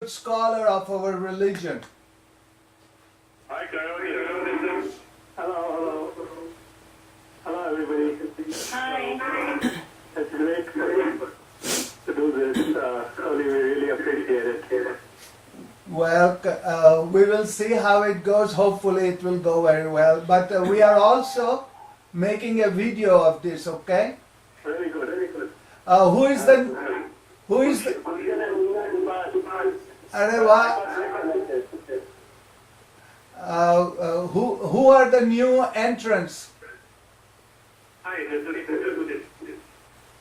scholar of our religion. Hi, Kyle. Hello, everybody. Hi. It's great to do this. Tony, we really appreciate it. Well, we will see how it goes. Hopefully, it will go very well. But we are also making a video of this. Okay? Very good, very good. Who is the? Arey wah. Who are the new entrants? Hi, this is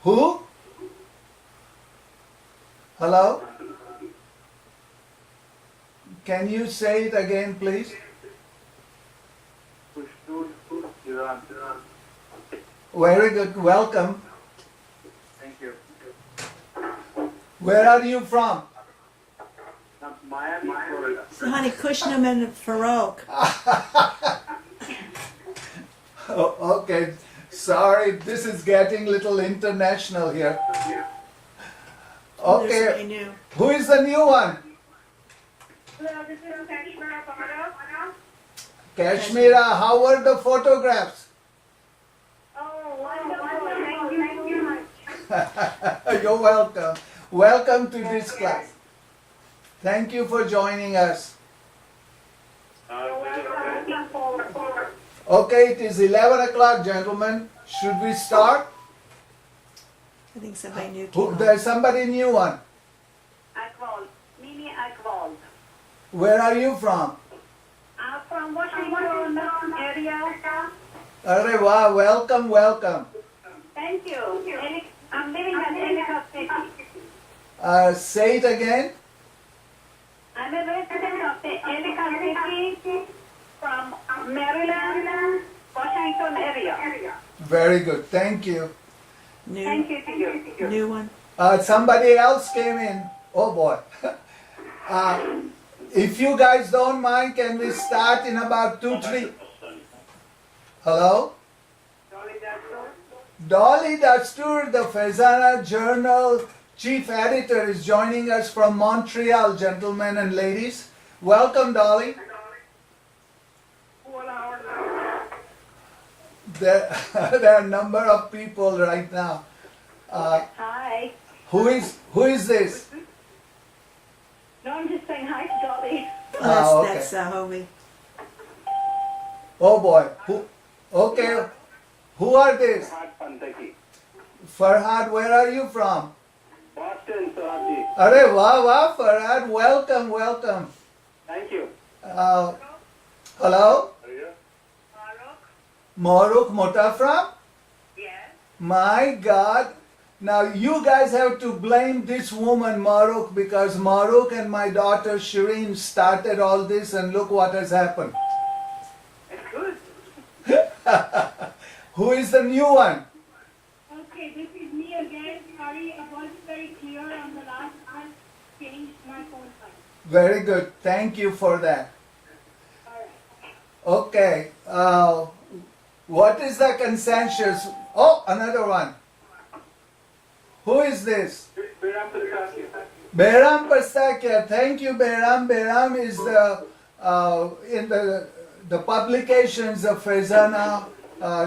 Who? Hello? Can you say it again, please? Iran. Very good. Welcome. Thank you. Where are you from? Miami, Florida. So, honey, Kushnam and Farouk. Oh, okay. Sorry, this is getting little international here. There's Okay. somebody new. Who is the new one? Hello, this is Kashmir Bano. Kashmira, how were the photographs? Oh, wonderful. Thank you much. You're welcome. Welcome to this class. Thank you for joining us. You're welcome. Looking forward. Okay, it is 11 o'clock, gentlemen. Should we start? I think somebody new Who, came on. there's somebody new one. Akval. Mimi Akval. Where are you from? I'm from Washington area. Arey wah, welcome, welcome. Thank you. I'm living in Ellicott City. Say it again. I'm a resident of the Ellicott City from Maryland, Washington area. Very good. Thank you. Thank New, you to you. new one. Somebody else came in. Oh boy. If you guys don't mind, can we start in about 2-3? Hello? Dolly Dastur, the Faizana Journal chief editor, is joining us from Montreal, gentlemen and ladies. Welcome, Dolly. There are a number of people right now. Hi. Who is this? No, I'm just saying hi to Dolly. Oh, okay. that's homie. Oh boy. Okay. Who are these? Farhad, where are you from? Boston, Saraji. Arey wah wah, Farhad. Welcome, welcome. Thank you. Hello? Farooq? Maruk Mota from? Yes. My God. Now you guys have to blame this woman, Maruk, because Maruk and my daughter Shireen started all this, and look what has happened. It's good. Who is the new one? Okay, this is me again. Sorry, I wasn't very clear on the last one. Changed my phone line. Very good. Thank you for that. Alright. Okay. What is the consensus? Oh, another one. Who is this? Behram Pastakia. Thank you, Behram. Behram is the in the publications of Faizana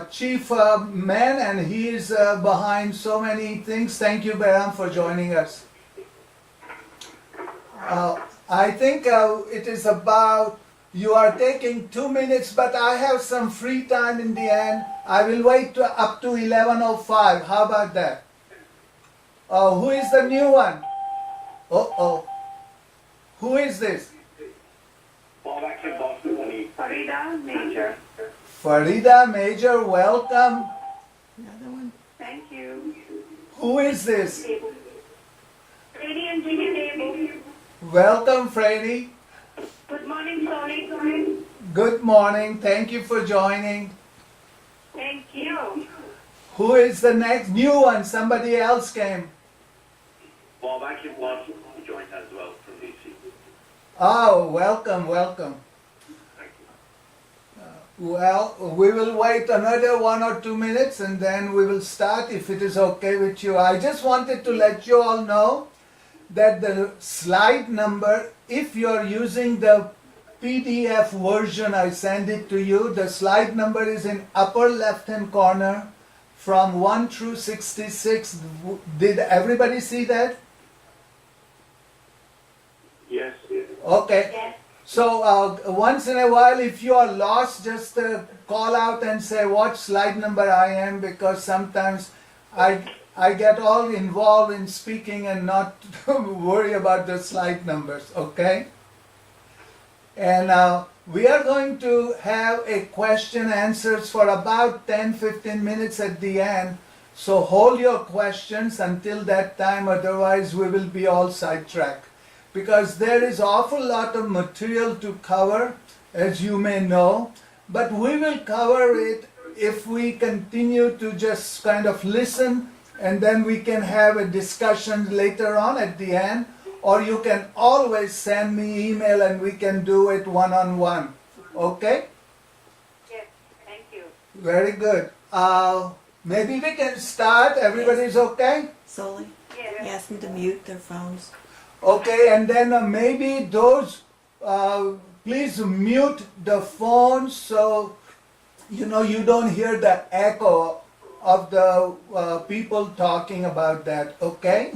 chief man, and he is behind so many things. Thank you, Behram, for joining us. I think it is about, you are taking 2 minutes, but I have some free time in the end. I will wait up to 11:05. How about that? Who is the new one? Oh. Who is this? Farida Major. Farida Major, welcome. Another one. Thank you. Who is this? Lady and Jimmy Table. Welcome, Freddy. Good morning, Soli. Good morning. Thank you for joining. Thank you. Who is the next new one? Somebody else came. Bob Akin Watson joined as well from DC. Oh, welcome, welcome. Thank you. Well, we will wait another 1 or 2 minutes and then we will start if it is okay with you. I just wanted to let you all know that the slide number, if you're using the PDF version, I send it to you, the slide number is in upper left hand corner from 1 through 66. Did everybody see that? Yes. Okay. Yes. So once in a while, if you are lost, just call out and say what slide number I am, because sometimes I get all involved in speaking and not worry about the slide numbers, okay? And we are going to have a question answers for about 10-15 minutes at the end. So hold your questions until that time, otherwise we will be all sidetracked. Because there is awful lot of material to cover, as you may know, but we will cover it if we continue to just kind of listen, and then we can have a discussion later on at the end, or you can always send me email and we can do it one-on-one. Okay? Yes. Thank you. Very good. Maybe we can start. Everybody's okay? Solely. Yes. Ask them to mute their phones. Okay, and then maybe those, please mute the phones so you don't hear the echo of the people talking about that, okay?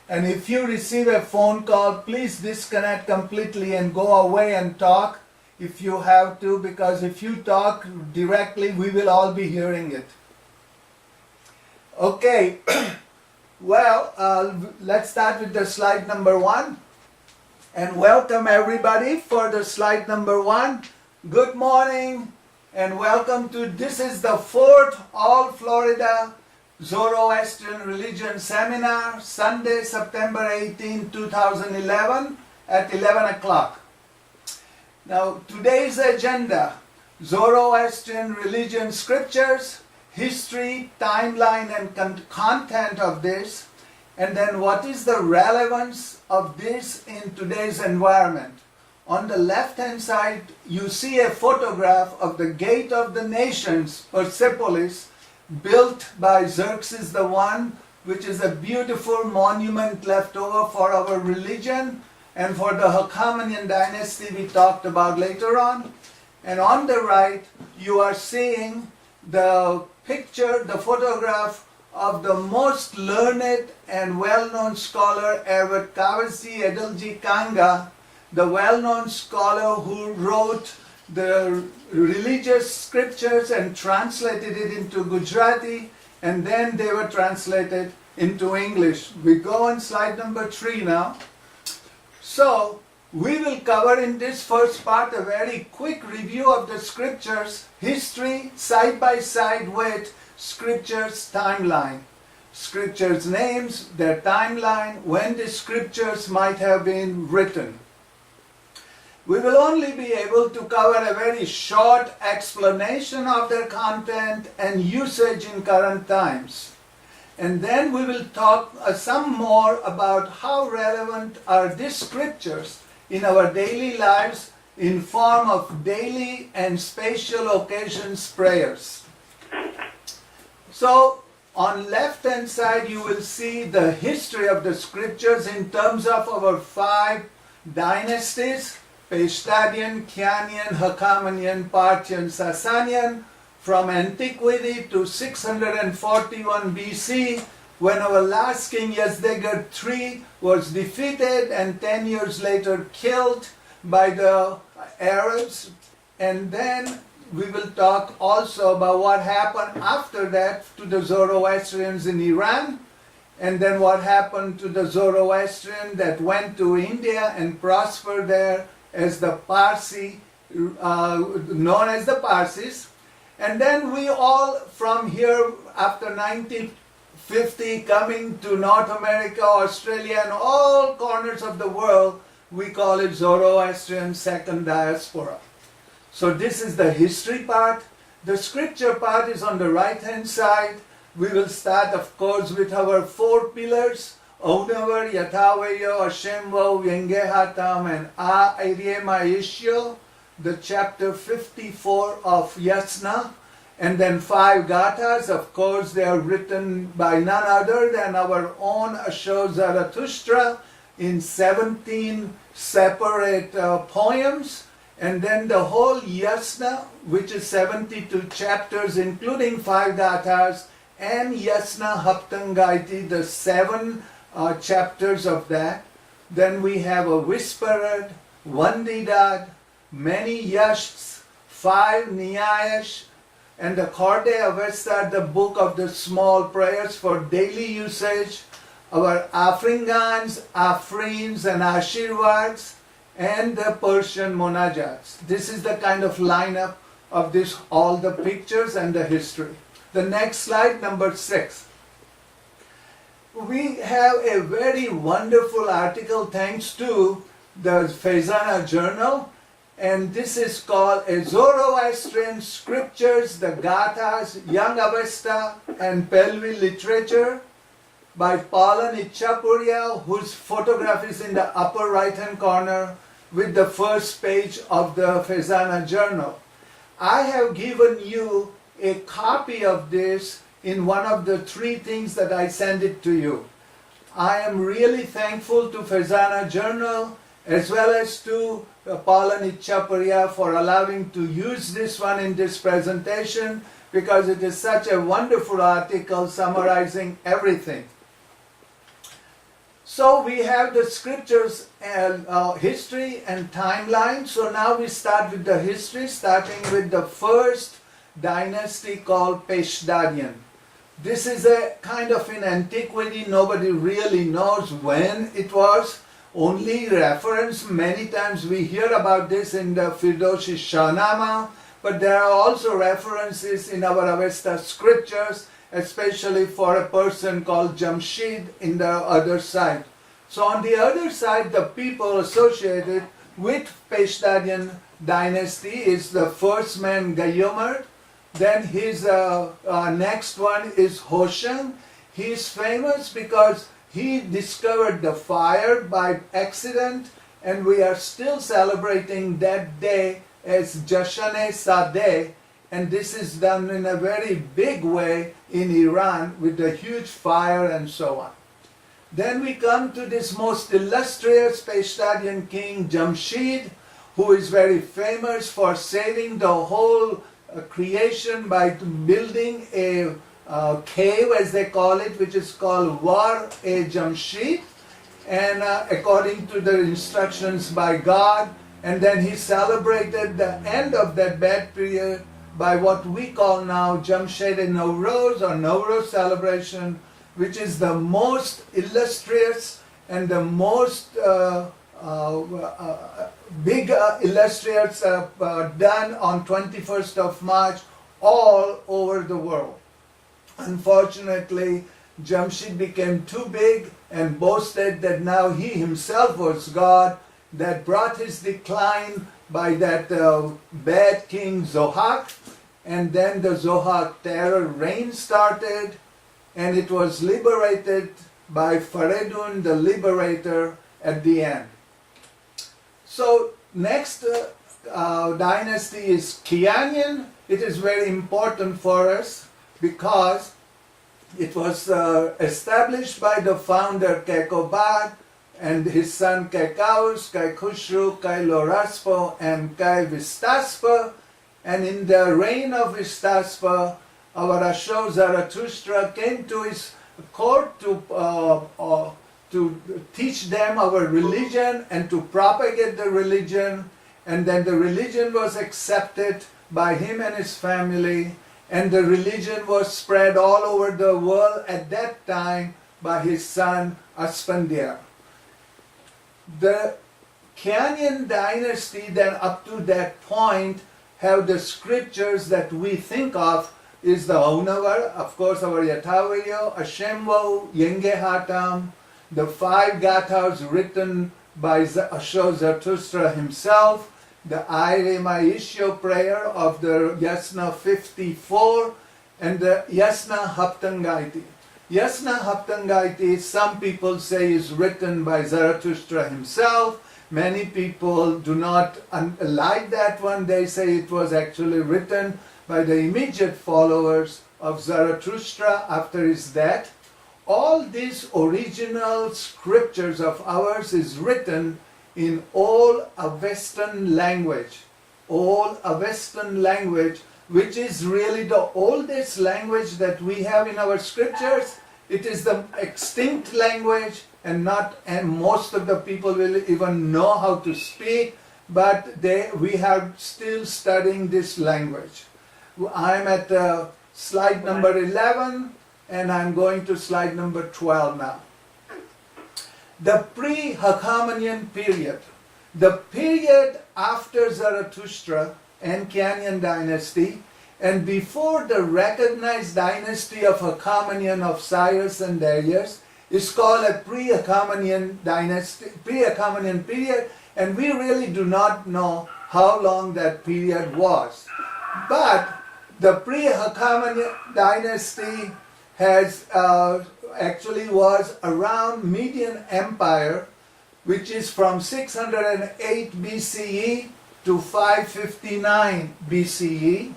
And if you receive a phone call, please disconnect completely and go away and talk if you have to, because if you talk directly, we will all be hearing it. Okay. Well, let's start with the slide number 1. And welcome everybody for the slide number 1. Good morning and welcome to, this is the 4th All Florida Zoroastrian Religion Seminar, Sunday, September 18, 2011 at 11 o'clock. Now, today's agenda, Zoroastrian religion scriptures, history, timeline, and content of this, and then what is the relevance of this in today's environment. On the left-hand side, you see a photograph of the Gate of the Nations, Persepolis, built by Xerxes I, which is a beautiful monument left over for our religion and for the Hyrcanian dynasty we talked about later on. And on the right, you are seeing the picture, the photograph of the most learned and well-known scholar ever, Kavasi Edilji Kanga, the well-known scholar who wrote the religious scriptures and translated it into Gujarati, and then they were translated into English. We go on slide number 3 now. So, we will cover in this first part a very quick review of the scriptures, history side by side with scriptures timeline. Scriptures names, their timeline, when the scriptures might have been written. We will only be able to cover a very short explanation of their content and usage in current times. And then we will talk some more about how relevant are these scriptures in our daily lives in form of daily and special occasions prayers. So on left hand side you will see the history of the scriptures in terms of our 5 dynasties, Pestadian, Kianian, Hyrcanian, Parthian, Sasanian, from antiquity to 641 BC, when our last king Yazdegerd III was defeated and 10 years later killed by the Arabs. And then we will talk also about what happened after that to the Zoroastrians in Iran, and then what happened to the Zoroastrian that went to India and prospered there as the Parsi, known as the Parsis. And then we all from here after 1950 coming to North America, Australia, and all corners of the world, we call it Zoroastrian Second Diaspora. So this is the history part. The scripture part is on the right hand side. We will start of course with our 4 pillars, Onavar, Yathaveyo, Ashemvo, Yengehatam, and A Ariema Ishyo, the chapter 54 of Yasna. And then 5 gathas, of course, they are written by none other than our own Ashok Zarathustra in 17 separate poems. And then the whole Yasna, which is 72 chapters, including 5 gathas, and Yasna Haptangaiti, the 7 chapters of that. Then we have a Whispered, Vandidad, many Yashts, 5 Nyayash, and the Khorde Avesta, the book of the small prayers for daily usage, our Afringans, Afrins, and Ashirwads, and the Persian Monajats. This is the kind of lineup of this, all the pictures and the history. The next slide, number 6. We have a very wonderful article thanks to the Faizana Journal, and this is called A Zoroastrian Scriptures, the Gathas, Young Avesta, and Pelvi Literature by Palan Ichapuria, whose photograph is in the upper right hand corner with the first page of the Faizana Journal. I have given you a copy of this in one of the 3 things that I send it to you. I am really thankful to Faizana Journal as well as to Palan Ichapuria for allowing to use this one in this presentation, because it is such a wonderful article summarizing everything. So we have the scriptures and history and timeline. So now we start with the history, starting with the first dynasty called Peshdarian. This is a kind of an antiquity. Nobody really knows when it was. Only reference, many times we hear about this in the Firdoshi Shahnama, but there are also references in our Avesta scriptures, especially for a person called Jamshid in the other side. So on the other side, the people associated with Peshdarian dynasty is the first man Gayomar. Then his next one is Hoshang. He is famous because he discovered the fire by accident, and we are still celebrating that day as Jashan-e-Sadeh, and this is done in a very big way in Iran with a huge fire and so on. Then we come to this most illustrious Peshdarian king, Jamshid, who is very famous for saving the whole creation by building a cave, as they call it, which is called War-e-Jamshid, and according to the instructions by God. And then he celebrated the end of that bad period by what we call now Jamshed-e-Nowroz, or Nowroz celebration, which is the most illustrious and the most big illustrious done on 21st of March all over the world. Unfortunately, Jamshid became too big and boasted that now he himself was God. That brought his decline by that bad king Zohak, and then the Zohak terror reign started, and it was liberated by Faridun the Liberator at the end. So next dynasty is Kianian. It is very important for us because it was established by the founder Kekobad and his son Kekaus, Kaikhushru, Kailoraspo, and Kai Vistaspa. And in the reign of Vistaspa, our Ashok Zarathustra came to his court to teach them our religion and to propagate the religion. And then the religion was accepted by him and his family, and the religion was spread all over the world at that time by his son Asfandiar. The Kianian dynasty then up to that point have the scriptures that we think of is the Aunavar, of course our Yathavaryo, Ashemvo, Yengehatam, the 5 gathas written by Ashok Zarathustra himself, the Aire Maisho prayer of the Yasna 54, and the Yasna Haptangaiti. Yasna Haptangaiti, some people say, is written by Zarathustra himself. Many people do not like that one. They say it was actually written by the immediate followers of Zarathustra after his death. All these original scriptures of ours is written in all a Western language. All a Western language, which is really the oldest language that we have in our scriptures. It is the extinct language, and most of the people will even know how to speak, but we are still studying this language. I'm at slide number 11, and I'm going to slide number 12 now. The pre-Hachemonian period, the period after Zarathustra and Canaan dynasty, and before the recognized dynasty of Hachemonian of Cyrus and Darius, is called a pre-Hachemonian dynasty, pre-Hachemonian period, and we really do not know how long that period was. But the pre-Hachemonian dynasty has actually was around Median Empire, which is from 608 BCE to 559 BCE.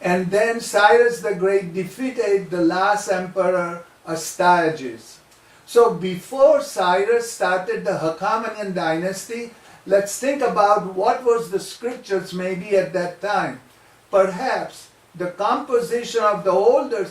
And then Cyrus the Great defeated the last emperor, Astyages. So before Cyrus started the Hachemonian dynasty, let's think about what was the scriptures maybe at that time. Perhaps the composition of the older